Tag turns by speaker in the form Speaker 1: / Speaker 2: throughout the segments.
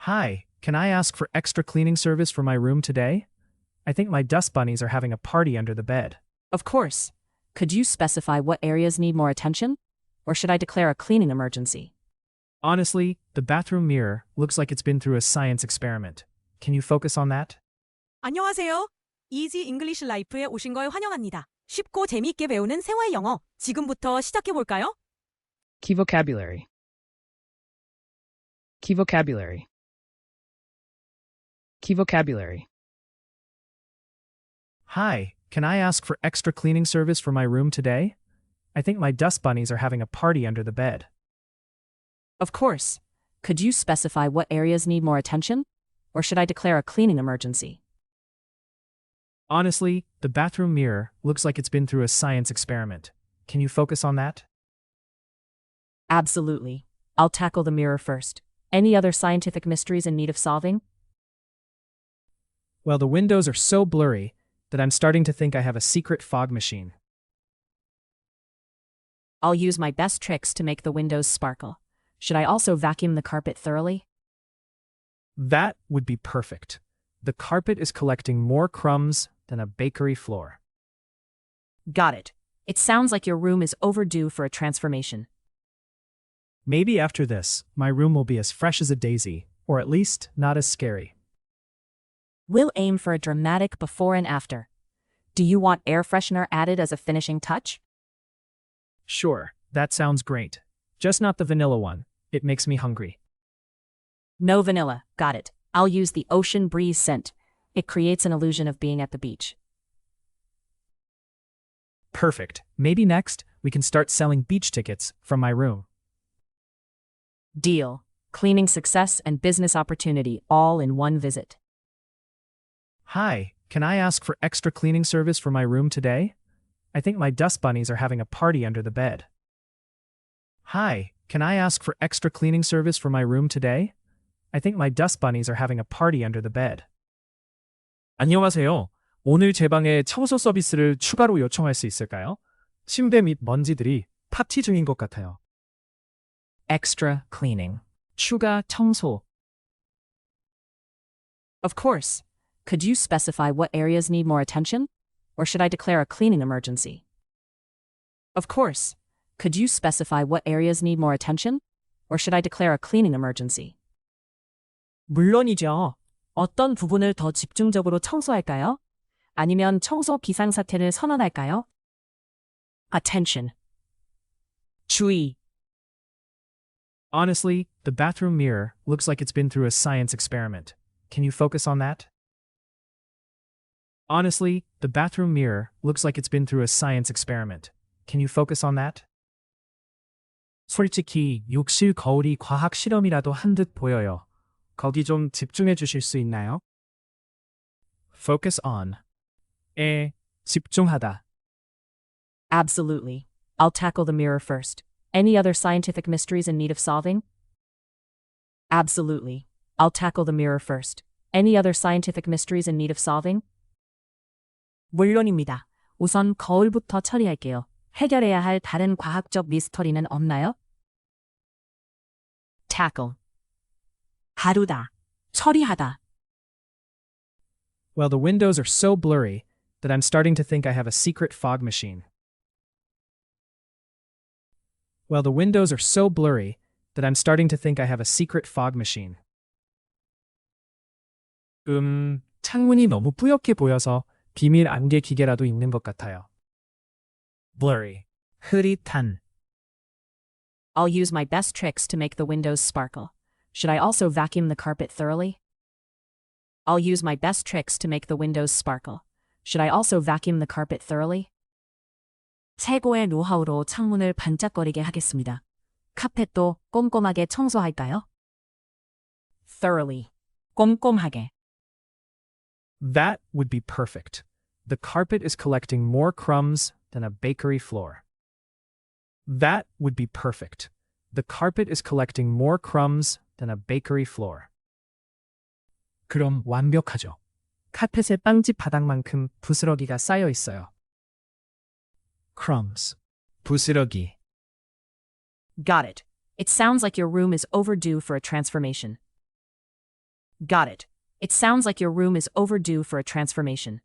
Speaker 1: Hi, can I ask for extra cleaning service for my room today? I think my dust bunnies are having a party under the bed.
Speaker 2: Of course. Could you specify what areas need more attention? Or should I declare a cleaning emergency?
Speaker 1: Honestly, the bathroom mirror looks like it's been through a science experiment. Can you focus on that?
Speaker 3: 안녕하세요. 이지 잉글리시 라이프에 오신 걸 환영합니다. 쉽고 재미있게 배우는 생활 영어. 지금부터 시작해 볼까요?
Speaker 1: Key vocabulary. Key vocabulary. Key vocabulary. Hi, can I ask for extra cleaning service for my room today? I think my dust bunnies are having a party under the bed.
Speaker 2: Of course. Could you specify what areas need more attention? Or should I declare a cleaning emergency?
Speaker 1: Honestly, the bathroom mirror looks like it's been through a science experiment. Can you focus on that?
Speaker 2: Absolutely. I'll tackle the mirror first. Any other scientific mysteries in need of solving?
Speaker 1: Well, the windows are so blurry that I'm starting to think I have a secret fog machine.
Speaker 2: I'll use my best tricks to make the windows sparkle. Should I also vacuum the carpet thoroughly?
Speaker 1: That would be perfect. The carpet is collecting more crumbs than a bakery floor.
Speaker 2: Got it. It sounds like your room is overdue for a transformation.
Speaker 1: Maybe after this, my room will be as fresh as a daisy, or at least not as scary.
Speaker 2: We'll aim for a dramatic before and after. Do you want air freshener added as a finishing touch?
Speaker 1: Sure, that sounds great. Just not the vanilla one. It makes me hungry.
Speaker 2: No vanilla. Got it. I'll use the ocean breeze scent. It creates an illusion of being at the beach.
Speaker 1: Perfect. Maybe next, we can start selling beach tickets from my room.
Speaker 2: Deal. Cleaning success and business opportunity all in one visit.
Speaker 1: Hi, can I ask for extra cleaning service for my room today? I think my dust bunnies are having a party under the bed. Hi, can I ask for extra cleaning service for my room today? I think my dust bunnies are having a party under the bed. 안녕하세요. 오늘 제 방에 청소 서비스를 추가로 요청할 수 있을까요? 침대 및 먼지들이 파티 중인 것 같아요. Extra cleaning. 추가 청소.
Speaker 2: Of course. Could you specify what areas need more attention? Or should I declare a cleaning emergency? Of course. Could you specify what areas need more attention? Or should I declare a cleaning emergency? 물론이죠. 어떤 부분을 더 집중적으로 청소할까요? 아니면 청소 비상사태를 선언할까요? Attention. 주의.
Speaker 1: Honestly, the bathroom mirror looks like it's been through a science experiment. Can you focus on that? Honestly, the bathroom mirror looks like it's been through a science experiment. Can you focus on that? 솔직히 욕실 거울이 과학 실험이라도 한 듯 보여요. 거기 좀 집중해 주실 수 있나요? Focus on. 집중하다.
Speaker 2: Absolutely. I'll tackle the mirror first. Any other scientific mysteries in need of solving? Absolutely. I'll tackle the mirror first. Any other scientific mysteries in need of solving? 물론입니다. 우선 거울부터 처리할게요. 해결해야 할 다른 과학적 미스터리는 없나요? Tackle. 다루다. 처리하다.
Speaker 1: Well, the windows are so blurry that I'm starting to think I have a secret fog machine. Well, the windows are so blurry that I'm starting to think I have a secret fog machine. 창문이 너무 뿌옇게 보여서 비밀 안개 기계라도 있는 것 같아요. Blurry. 흐릿한.
Speaker 2: I'll use my best tricks to make the windows sparkle. Should I also vacuum the carpet thoroughly? I'll use my best tricks to make the windows sparkle. Should I also vacuum the carpet thoroughly? 최고의 노하우로 창문을 반짝거리게 하겠습니다. 카펫도 꼼꼼하게 청소할까요? Thoroughly. 꼼꼼하게.
Speaker 1: That would be perfect. The carpet is collecting more crumbs than a bakery floor. That would be perfect. The carpet is collecting more crumbs than a bakery floor. 그럼 완벽하죠. 카펫에 빵집 바닥만큼 부스러기가 쌓여 있어요. Crumbs. 부스러기.
Speaker 2: Got it. It sounds like your room is overdue for a transformation. Got it. It sounds like your room is overdue for a transformation.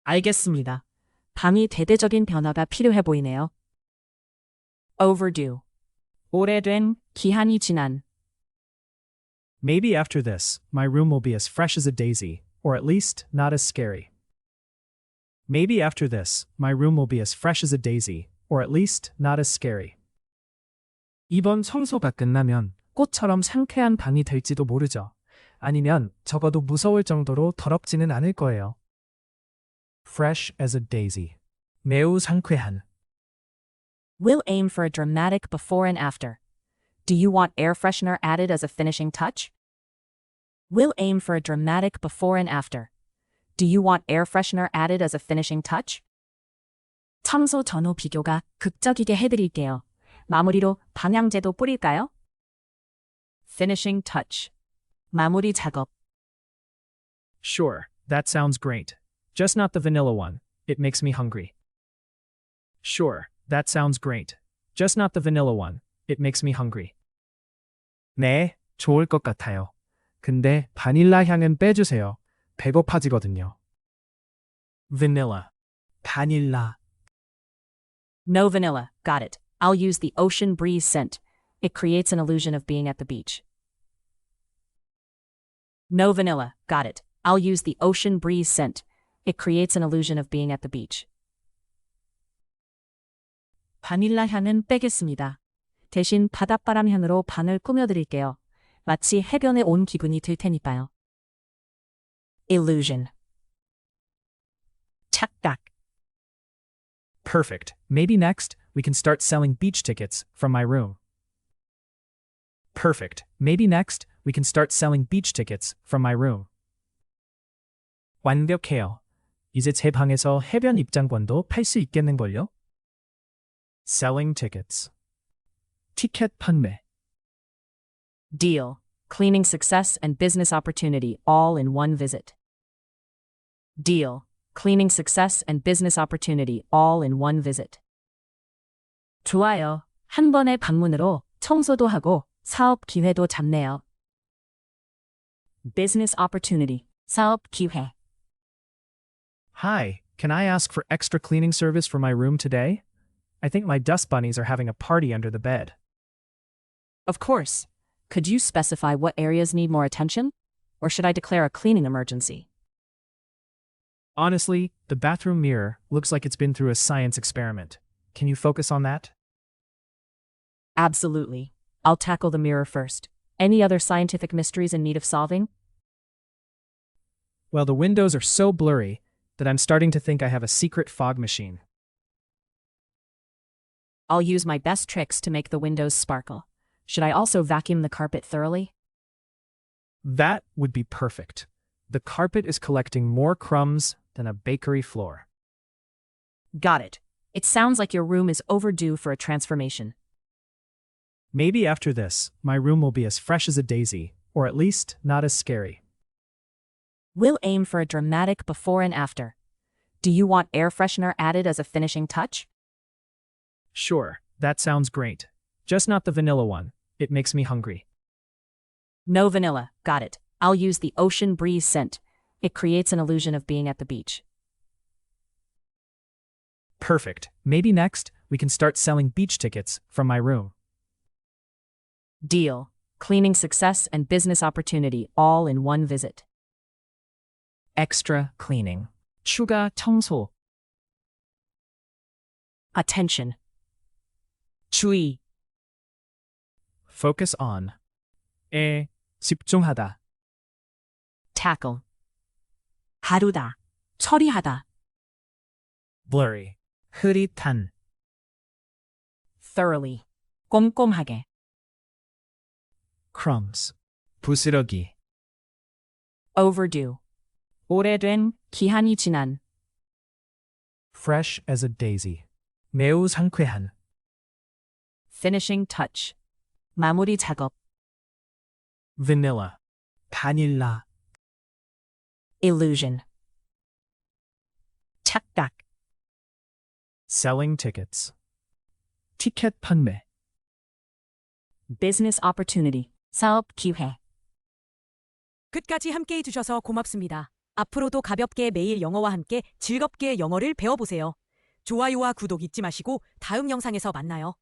Speaker 2: 알겠습니다. 방이 대대적인 변화가 필요해 보이네요. Overdue. 오래된, 기한이 지난.
Speaker 1: Maybe after this, my room will be as fresh as a daisy, or at least not as scary. Maybe after this, my room will be as fresh as a daisy, or at least not as scary. 이번 청소가 끝나면 꽃처럼 상쾌한 방이 될지도 모르죠. 아니면 적어도 무서울 정도로 더럽지는 않을 거예요. Fresh as a daisy. 매우 상쾌한.
Speaker 2: We'll aim for a dramatic before and after. Do you want air freshener added as a finishing touch? We'll aim for a dramatic before and after. Do you want air freshener added as a finishing touch? 청소 전후 비교가 극적이게 해드릴게요. 마무리로 방향제도 뿌릴까요? Finishing touch. 마무리 작업.
Speaker 1: Sure, that sounds great. Just not the vanilla one. It makes me hungry. Sure, that sounds great. Just not the vanilla one. It makes me hungry. 네, 좋을 것 같아요. 근데 바닐라 향은 빼주세요. 배고파지거든요. Vanilla. 바닐라.
Speaker 2: No vanilla. Got it. I'll use the ocean breeze scent. It creates an illusion of being at the beach. No vanilla. Got it. I'll use the ocean breeze scent. It creates an illusion of being at the beach. 바닐라 향은 빼겠습니다. 대신 바닷바람 향으로 방을 꾸며드릴게요. 마치 해변에 온 기분이 들 테니까요. Illusion. 착각.
Speaker 1: Perfect. Maybe next, we can start selling beach tickets from my room. Perfect. Maybe next, we can start selling beach tickets from my room. 완벽해요. 이제 제 방에서 해변 입장권도 팔 수 있겠는걸요? Selling tickets. 티켓 판매.
Speaker 2: Deal. Cleaning success and business opportunity all in one visit. Deal. Cleaning success and business opportunity all in one visit. 좋아요. 한 번의 방문으로 청소도 하고 사업 기회도 잡네요. Business opportunity. 사업 기회.
Speaker 1: Hi, can I ask for extra cleaning service for my room today? I think my dust bunnies are having a party under the bed.
Speaker 2: Of course. Could you specify what areas need more attention? Or should I declare a cleaning emergency?
Speaker 1: Honestly, the bathroom mirror looks like it's been through a science experiment. Can you focus on that?
Speaker 2: Absolutely. I'll tackle the mirror first. Any other scientific mysteries in need of solving?
Speaker 1: Well, the windows are so blurry that I'm starting to think I have a secret fog machine.
Speaker 2: I'll use my best tricks to make the windows sparkle. Should I also vacuum the carpet thoroughly?
Speaker 1: That would be perfect. The carpet is collecting more crumbs than a bakery floor.
Speaker 2: Got it. It sounds like your room is overdue for a transformation.
Speaker 1: Maybe after this, my room will be as fresh as a daisy, or at least not as scary.
Speaker 2: We'll aim for a dramatic before and after. Do you want air freshener added as a finishing touch?
Speaker 1: Sure, that sounds great. Just not the vanilla one. It makes me hungry.
Speaker 2: No vanilla. Got it. I'll use the ocean breeze scent. It creates an illusion of being at the beach.
Speaker 1: Perfect. Maybe next, we can start selling beach tickets from my room.
Speaker 2: Deal. Cleaning success and business opportunity all in one visit.
Speaker 1: Extra cleaning. 추가 청소.
Speaker 2: Attention. 주의.
Speaker 1: Focus on. 에 집중하다.
Speaker 2: Tackle. 다루다. 처리하다.
Speaker 1: Blurry. 흐릿한.
Speaker 2: Thoroughly. 꼼꼼하게.
Speaker 1: Crumbs. 부스러기.
Speaker 2: Overdue. 오래된, 기한이 지난.
Speaker 1: Fresh as a daisy. 매우 상쾌한.
Speaker 2: Finishing touch. 마무리 작업.
Speaker 1: Vanilla. 바닐라.
Speaker 2: Illusion. 착각.
Speaker 1: Selling tickets. 티켓 판매.
Speaker 2: Business opportunity. 사업 기회.
Speaker 3: 끝까지 함께 해주셔서 고맙습니다. 앞으로도 가볍게 매일 영어와 함께 즐겁게 영어를 배워보세요. 좋아요와 구독 잊지 마시고 다음 영상에서 만나요.